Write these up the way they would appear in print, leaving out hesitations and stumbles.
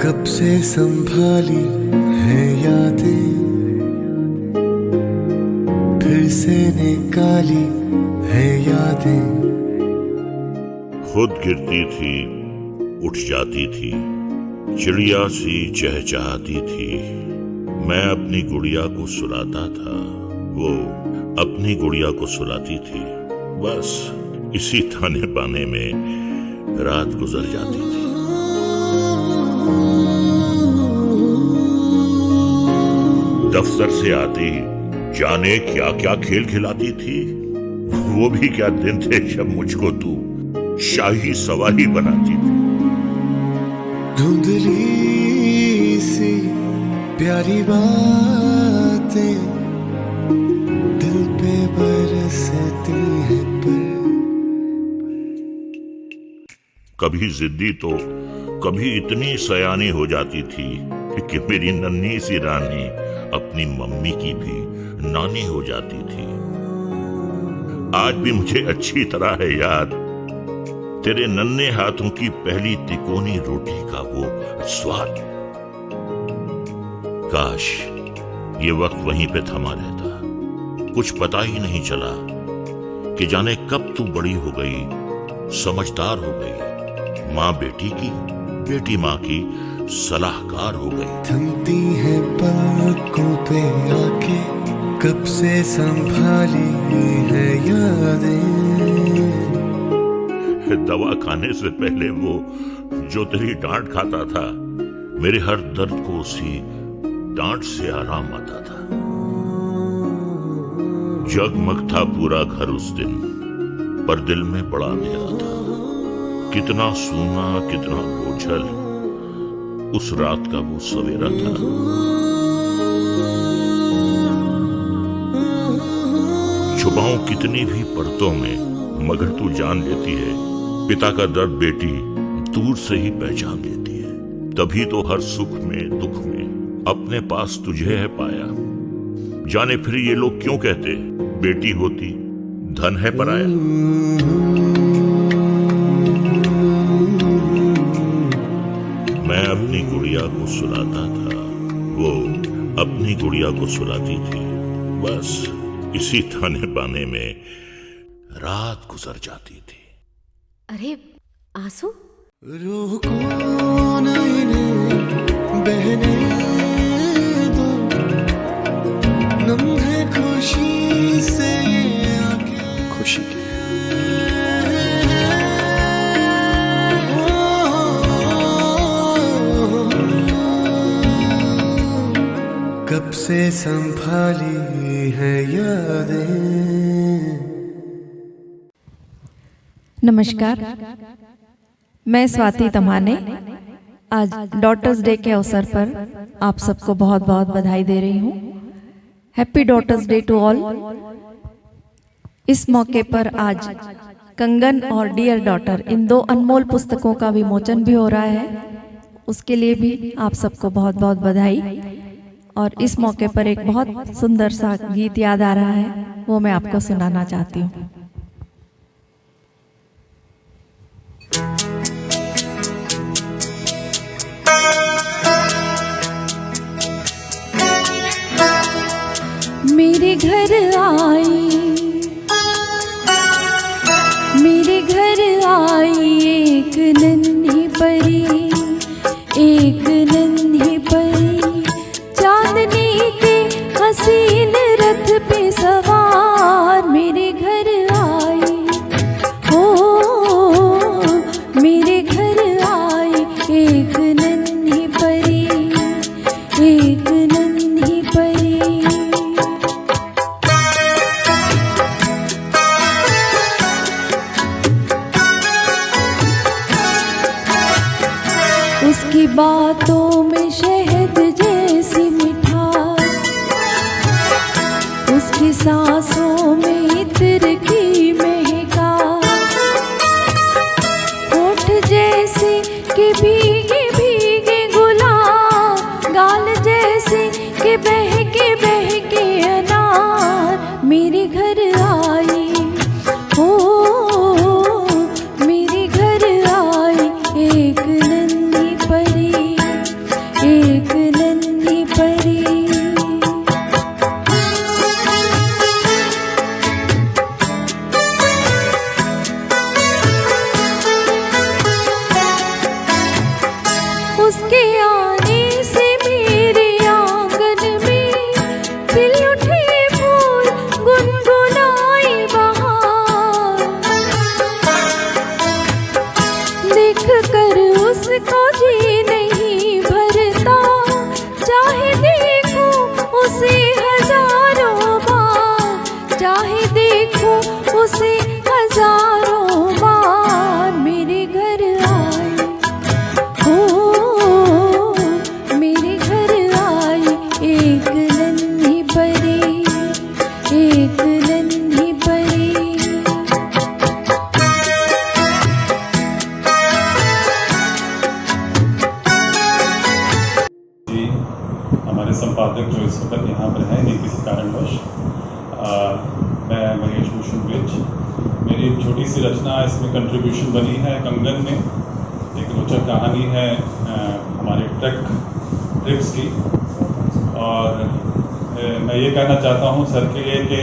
कब से संभाली है यादें, फिर से निकाली है यादें। खुद गिरती थी उठ जाती थी, चिड़िया सी चहचहाती थी। मैं अपनी गुड़िया को सुलाता था, वो अपनी गुड़िया को सुलाती थी। बस इसी ताने बाने में रात गुजर जाती थी। दफ्तर से आती जाने क्या क्या खेल खिलाती थी। वो भी क्या दिन थे जब मुझको तू शाही सवारी बनाती थी। धुंधली सी प्यारी बातें दिल पे बरसती हैं पर कभी जिद्दी तो कभी इतनी सयानी हो जाती थी कि मेरी नन्ही सी रानी अपनी मम्मी की भी नानी हो जाती थी। आज भी मुझे अच्छी तरह है याद तेरे नन्हे हाथों की पहली तिकोनी रोटी का वो स्वाद। काश ये वक्त वहीं पे थमा रहता, कुछ पता ही नहीं चला कि जाने कब तू बड़ी हो गई, समझदार हो गई, माँ बेटी की, बेटी माँ की सलाहकार हो गई। थमती है पलकों पे आके, कब से संभाली है यादें। दवा खाने से पहले वो जो तेरी डांट खाता था, मेरे हर दर्द को उसी डांट से आराम आता था। जगमग था पूरा घर उस दिन, पर दिल में बड़ा अंधेरा था। कितना सूना, कितना बोझल उस रात का वो सवेरा था। छुपाऊं कितनी भी परतों में, मगर तू जान लेती है पिता का दर्द बेटी दूर से ही पहचान लेती है। तभी तो हर सुख में दुख में अपने पास तुझे है पाया। जाने फिर ये लोग क्यों कहते बेटी होती धन है पराया। मैं अपनी गुड़िया को सुलाता था, वो अपनी गुड़िया को सुलाती थी। बस इसी ताने बाने में रात गुजर जाती थी। अरे आंसू? रूह को नैने बहने दो, लम्हे खुशी से आके खुशी के। कब से संभाली है यादें। नमस्कार, मैं स्वाति तमाने आज डॉटर्स डे के अवसर पर आप सबको बहुत बहुत बधाई दे रही हूँ। Happy daughters day to all. इस मौके पर आज कंगन और डियर डॉटर इन दो अनमोल पुस्तकों का विमोचन भी हो रहा है, उसके लिए भी आप सबको बहुत बहुत बधाई। और इस मौके पर एक बहुत सुंदर सा गीत याद आ रहा है, वो मैं आपको सुनाना चाहती हूँ। मेरे घर आई एक नन्ही परी, एक नन्ही परी, चांदनी के हसीन रथ पे सवार। मेरे घर आई, हो मेरे घर आई एक नन्ही परी, एक नन्ही परी। उसकी बातों में शहद जैसी मिठास, उसकी सांसों में इत्र की महकास, होठ जैसे कि भीगे भीगे गुलाब, गाल जैसे कि बहके अनार। मेरे घर आई, हो मेरे घर आई एक नन्ही परी, उसके आने से मेरे आंगन में खिल उठे फूल, गुनगुनाई बहार। देख कर उसको जी नहीं भरता, चाहे देखूं उसे हजारों बार, चाहे देखूं उसे हजारों बार। मेरे घर आए हो, मेरे घर आई एक नन्ही परी, एक नन्ही परी। जी, हमारे संपादक जो इस वक्त यहाँ पर हैं नहीं किसी कारणवश, मैं महेश भूषण विज। मेरी एक छोटी सी रचना इसमें कंट्रीब्यूशन बनी है कंगन में। एक रोचक कहानी है हमारे ट्रिप्स की, और मैं ये कहना चाहता हूँ सर के लिए कि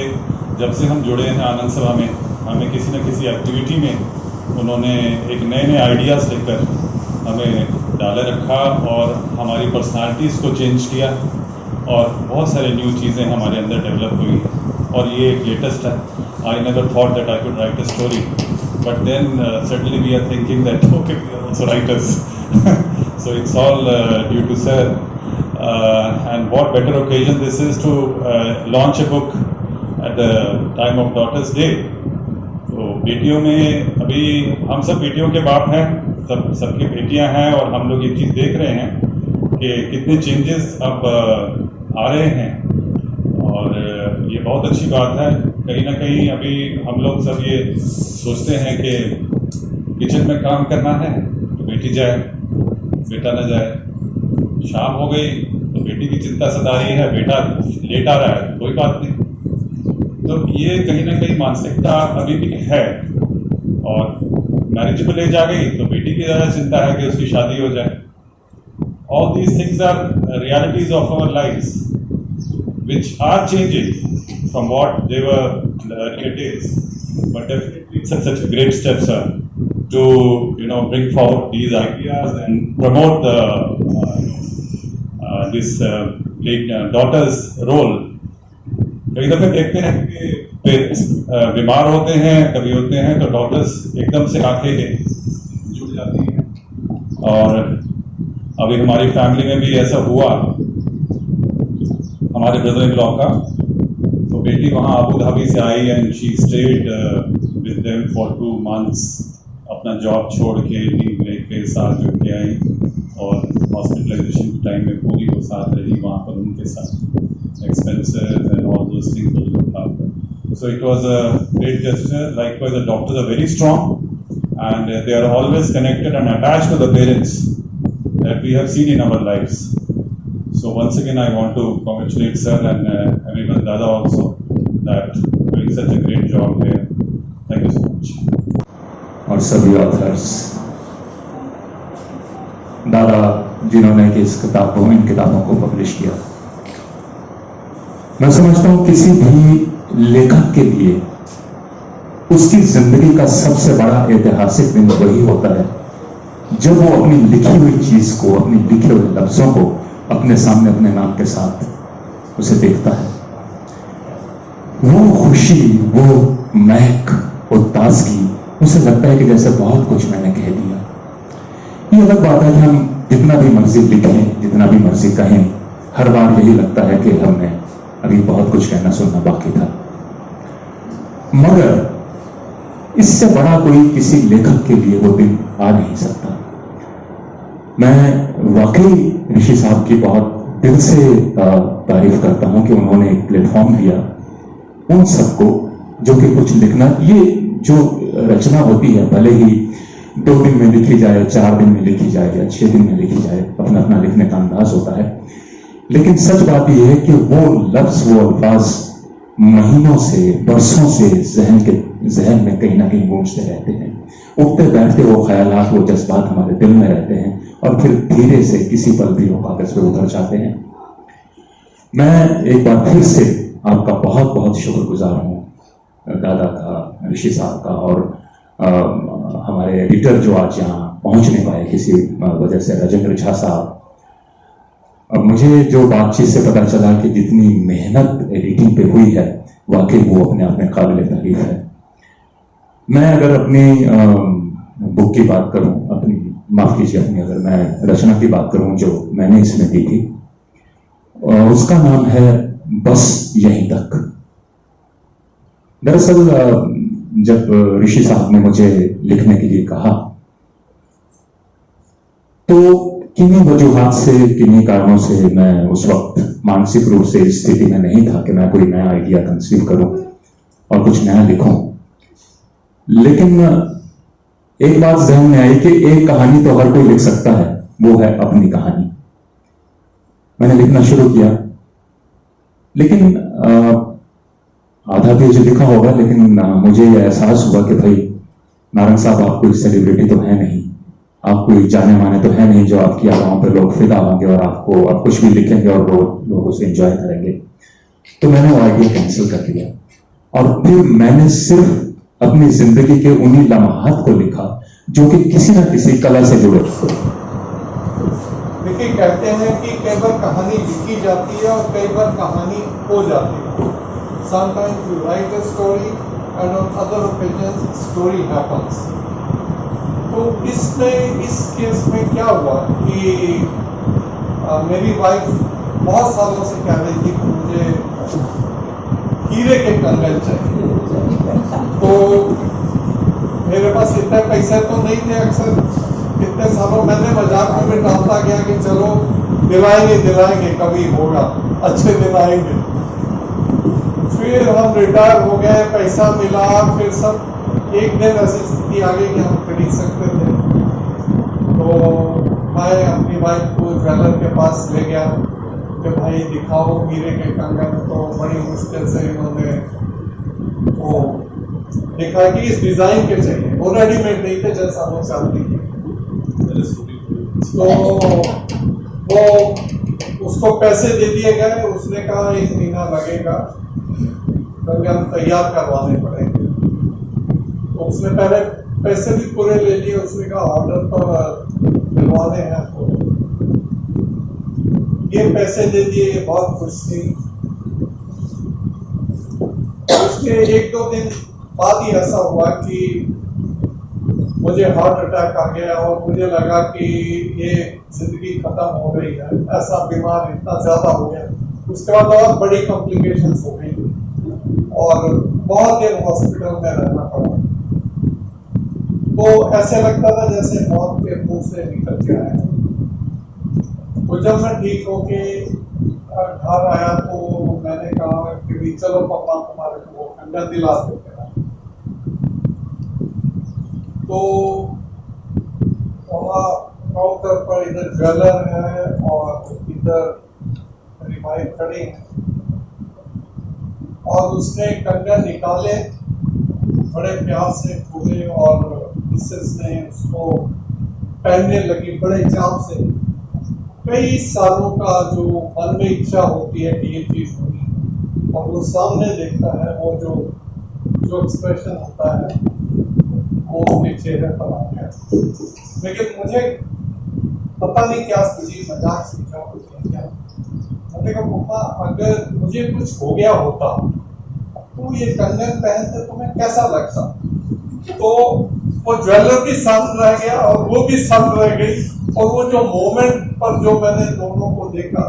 जब से हम जुड़े हैं आनंद सभा में, हमें किसी न किसी एक्टिविटी में उन्होंने एक नए नए आइडियाज़ लेकर हमें डाले रखा और हमारी पर्सनालिटीज़ को चेंज किया, और बहुत सारी न्यू चीज़ें हमारे अंदर डेवलप हुई, और ये एक लेटेस्ट है। I never thought that I could write a story, but then certainly we are thinking that okay, we are also writers. So it's all due to sir, and what better occasion this is to launch a book at the time of Daughters Day. तो बेटियों में अभी हम सब बेटियों के बाप हैं, सबकी बेटियां हैं, और हम लोग ये चीज़ देख रहे हैं कि कितने चेंजेस अब आ रहे हैं, और ये बहुत अच्छी बात है। कहीं ना कहीं अभी हम लोग सब ये सोचते हैं कि किचन में काम करना है तो बेटी जाए, बेटा न जाए। शाम हो गई तो बेटी की चिंता सता रही है, बेटा लेट आ रहा है, कोई बात नहीं। तो ये कहीं ना कहीं मानसिकता अभी भी है, और मैरिजेबल एज आ गई तो बेटी की ज़्यादा चिंता है कि उसकी शादी हो जाए। All these things are realities of our lives, which are changing from what they were in the earlier days. But definitely it's such a great step, sir, to bring forward these ideas and promote this daughter's role. कई दफे देखते हैं कि parents बीमार होते हैं, कभी होते हैं तो डॉक्टर्स एकदम से आंखें जुड़ जाती हैं, और अभी हमारी फैमिली में भी ऐसा हुआ हमारे ब्रदर इन लॉ का। तो बेटी वहाँ अबू धाबी से आई and she stayed with them for 2 months, अपना जॉब छोड़ के लेके साथ जुड़ के आई, और हॉस्पिटलाइजेशन के टाइम में पूरी वो साथ रही वहाँ पर उनके साथ। Expenses and all those things were looked after. So it was a great gesture. Likewise, the doctors are very strong, and they are always connected and attached to the parents that we have seen in our lives. So once again, I want to congratulate sir and everyone, Dada also, that doing such a great job here. Thank you so much. और सभी authors, दादा जिन्होंने कि इस इन किताबों को publish किया। मैं समझता हूं किसी भी लेखक के लिए उसकी जिंदगी का सबसे बड़ा ऐतिहासिक दिन वही होता है जब वो अपनी लिखी हुई चीज को, अपनी लिखे हुए लफ्जों को अपने सामने अपने नाम के साथ उसे देखता है। वो खुशी, वो महक, वो ताजगी, उसे लगता है कि जैसे बहुत कुछ मैंने कह दिया। ये अलग बात है कि हम जितना भी मर्जी लिखें, जितना भी मर्जी कहें, हर बार यही लगता है कि हमने अभी बहुत कुछ कहना सुनना बाकी था। मगर इससे बड़ा कोई किसी लेखक के लिए वो दिन आ नहीं सकता। मैं वाकई ऋषि साहब की बहुत दिल से तारीफ करता हूं कि उन्होंने एक प्लेटफॉर्म दिया उन सबको जो कि कुछ लिखना, ये जो रचना होती है भले ही 2 दिन में लिखी जाए, 4 दिन में लिखी जाए या 6 दिन में लिखी जाए, अपना अपना लिखने का अंदाज होता है, लेकिन सच बात यह है कि वो लफ्ज, वो अल्फाज महीनों से, बरसों से जहन में कहीं ना कहीं गूंजते रहते हैं। उठते बैठते वो ख्यालात, वो जज्बात हमारे दिल में रहते हैं, और फिर धीरे से किसी पल भी वो कागज पे उतर जाते हैं। मैं एक बार फिर से आपका बहुत बहुत शुक्रगुजार हूँ, दादा का, ऋषि साहब का, और हमारे एडिटर जो आज यहाँ पहुंच नहीं पाए किसी वजह से। राजेंद्र झा साहब, अब मुझे जो बातचीत से पता चला कि जितनी मेहनत एडिटिंग पे हुई है वाकई वो अपने आप में काबिल तारीफ है। मैं अगर अपनी बुक की बात करूं, अपनी माफ कीजिए, अपनी अगर मैं रचना की बात करूं जो मैंने इसमें दी थी, उसका नाम है बस यहीं तक। दरअसल जब ऋषि साहब ने मुझे लिखने के लिए कहा तो किन्हीं वजूहात से, किन्हीं कारणों से मैं उस वक्त मानसिक रूप से इस स्थिति में नहीं था कि मैं कोई नया आइडिया कंसीव करूं और कुछ नया लिखूं। लेकिन एक बात ध्यान में आई कि एक कहानी तो हर कोई लिख सकता है, वो है अपनी कहानी। मैंने लिखना शुरू किया, लेकिन आधा पेज लिखा होगा, लेकिन मुझे यह एहसास हुआ कि भाई नारंग साहब, आप कोई सेलिब्रिटी तो है नहीं, आप कोई जाने माने तो है नहीं जो आपकी आवाम पर लोग फिदा होंगे और आपको आप कुछ भी लिखेंगे और लोग उसे एंजॉय करेंगे। तो मैंने वो आइडिया कैंसिल कर दिया और फिर मैंने सिर्फ अपनी जिंदगी के उन्हीं लम्हात को लिखा जो कि किसी ना किसी कला से जुड़े। देखिए, कहते हैं कि कई बार कहानी लिखी जाती है और कई बार कहानी हो जाती है। Sometimes you write a story and on other occasions story happens. तो इसमें इस केस में क्या हुआ कि मेरी वाइफ बहुत सालों से कह रही थी कि मुझे हीरे के कंगन चाहिए। तो मेरे पास इतने पैसे तो नहीं थे, अक्सर इतने सालों मैंने मजाक में डालता गया कि चलो दिलाएंगे कभी होगा, अच्छे दिन आएंगे। फिर हम रिटायर हो गए, पैसा मिला, फिर सब एक दिन ऐसी स्थिति आ गई कि हम खरीद सकते थे। तो मैं अपनी वाइफ को ज्वेलर के पास ले गया कि भाई दिखाओ हीरे के कंगन। तो बड़ी मुश्किल से इन्होंने वो देखा कि इस डिजाइन के चाहिए, वो रेडीमेड नहीं थे जैसा वो चाहती थी। तो वो उसको पैसे दे दिए गए, उसने कहा 1 महीना लगेगा, कंगन तैयार करवाने पड़ेंगे। तो उसने पहले पैसे भी पूरे ले लिए, उसने कहा ऑर्डर पर दिलवाने हैं। तो ये पैसे दे दिए, ये बहुत खुश थी। उसके 1-2 दिन बाद ही ऐसा हुआ कि मुझे हार्ट अटैक आ गया और मुझे लगा कि ये जिंदगी खत्म हो गई है, ऐसा बीमार इतना ज्यादा हो गया। उसके बाद बहुत बड़ी कॉम्प्लिकेशंस हो गई और बहुत देर हॉस्पिटल में रहना पड़ा। तो ऐसे लगता था जैसे मौत के मुंह से निकल के आया। तो जब मैं ठीक होके घर आया तो मैंने कहा कि चलो पापा तुम्हारे को वो कंगन दिला देते हैं। तो वहाँ काउंटर पर इधर ज्वेलर है और इधर मेरी वाइफ खड़ी है और उसने कंगन निकाले, बड़े प्यार से खोले और मिसेस ने उसको पहनने लगी बड़े चाव से। कई सालों का जो मन में इच्छा होती है कि ये चीज होगी और वो सामने देखता है, वो जो एक्सप्रेशन होता है वो उसके चेहरे पर आ गया। लेकिन मुझे पता नहीं क्या स्थिति, मजाक सीखा क्या। मैंने कहा पापा, अगर मुझे कुछ हो गया होता तो ये कंगन पहनते तुम्हें कैसा लगता? तो वो ज्वेलर भी शांत रह गया और वो भी शांत रह गई और वो जो मोमेंट पर जो मैंने दोनों को देखा।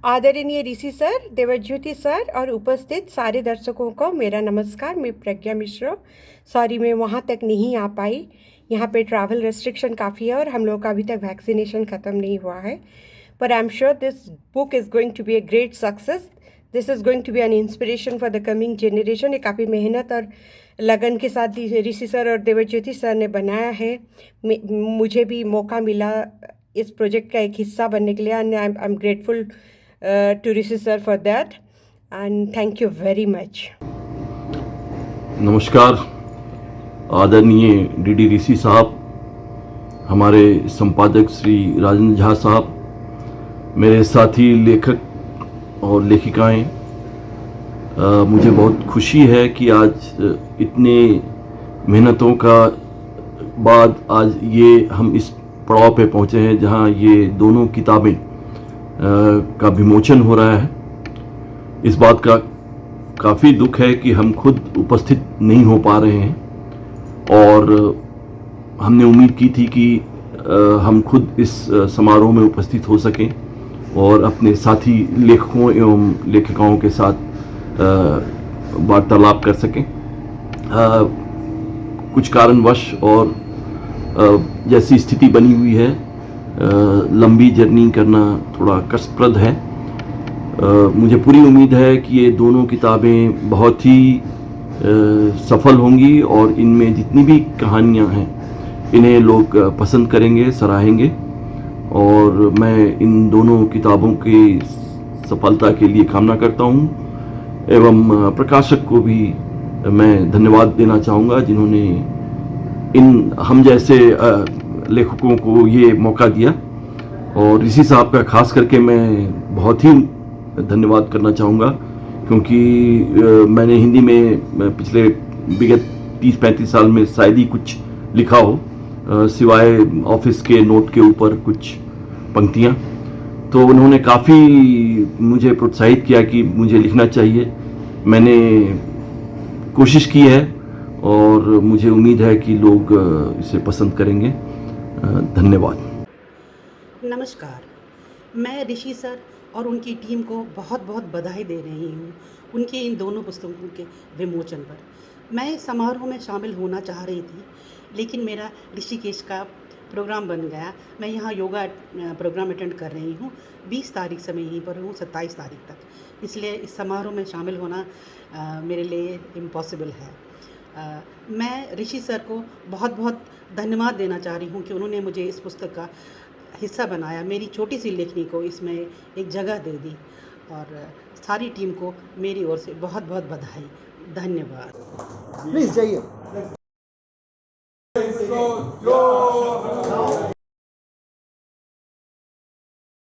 आदरणीय ऋषि सर, देवज्योति सर और उपस्थित सारे दर्शकों को मेरा नमस्कार। मैं प्रज्ञा मिश्रा। सॉरी मैं वहाँ तक नहीं आ पाई, यहाँ पे ट्रैवल रेस्ट्रिक्शन काफ़ी है और हम लोग का अभी तक वैक्सीनेशन ख़त्म नहीं हुआ है। पर I am sure this book is going to be a great success. This is going to be an inspiration for the coming generation. ये काफ़ी मेहनत और लगन के साथ ऋषि सर और देवज्योति सर ने बनाया है। मुझे भी मौका मिला इस प्रोजेक्ट का एक हिस्सा बनने के लिए and I am grateful to Rishi sir for that and thank you very much. नमस्कार आदरणीय डीडी ऋषि साहब, हमारे संपादक श्री राजेंद्र झा साहब, मेरे साथी लेखक और लेखिकाएं मुझे बहुत खुशी है कि आज इतने मेहनतों का बाद आज ये हम इस पड़ाव पे पहुँचे हैं जहाँ ये दोनों किताबें का विमोचन हो रहा है। इस बात का काफ़ी दुख है कि हम खुद उपस्थित नहीं हो पा रहे हैं और हमने उम्मीद की थी कि हम खुद इस समारोह में उपस्थित हो सकें और अपने साथी लेखकों एवं लेखिकाओं के साथ वार्तालाप कर सकें। कुछ कारणवश और जैसी स्थिति बनी हुई है, लंबी जर्नी करना थोड़ा कष्टप्रद है। मुझे पूरी उम्मीद है कि ये दोनों किताबें बहुत ही सफल होंगी और इनमें जितनी भी कहानियाँ हैं इन्हें लोग पसंद करेंगे, सराहेंगे और मैं इन दोनों किताबों की सफलता के लिए कामना करता हूँ एवं प्रकाशक को भी मैं धन्यवाद देना चाहूँगा जिन्होंने इन हम जैसे लेखकों को ये मौका दिया। और ऋषि साहब का खास करके मैं बहुत ही धन्यवाद करना चाहूँगा क्योंकि मैंने हिंदी में पिछले विगत 30-35 साल में शायद ही कुछ लिखा हो, सिवाय ऑफिस के नोट के ऊपर कुछ पंक्तियाँ। तो उन्होंने काफ़ी मुझे प्रोत्साहित किया कि मुझे लिखना चाहिए। मैंने कोशिश की है और मुझे उम्मीद है कि लोग इसे पसंद करेंगे। धन्यवाद। नमस्कार, मैं ऋषि सर और उनकी टीम को बहुत बहुत बधाई दे रही हूँ उनकी इन दोनों पुस्तकों के विमोचन पर। मैं समारोह में शामिल होना चाह रही थी लेकिन मेरा ऋषिकेश का प्रोग्राम बन गया। मैं यहाँ योगा प्रोग्राम अटेंड कर रही हूँ। 20 तारीख से मैं यहीं पर हूँ 27 तारीख तक, इसलिए इस समारोह में शामिल होना मेरे लिए इम्पॉसिबल है। मैं ऋषि सर को बहुत बहुत धन्यवाद देना चाह रही हूँ कि उन्होंने मुझे इस पुस्तक का हिस्सा बनाया, मेरी छोटी सी लेखनी को इसमें एक जगह दे दी और सारी टीम को मेरी ओर से बहुत बहुत बधाई। धन्यवाद। प्लीज जाइए।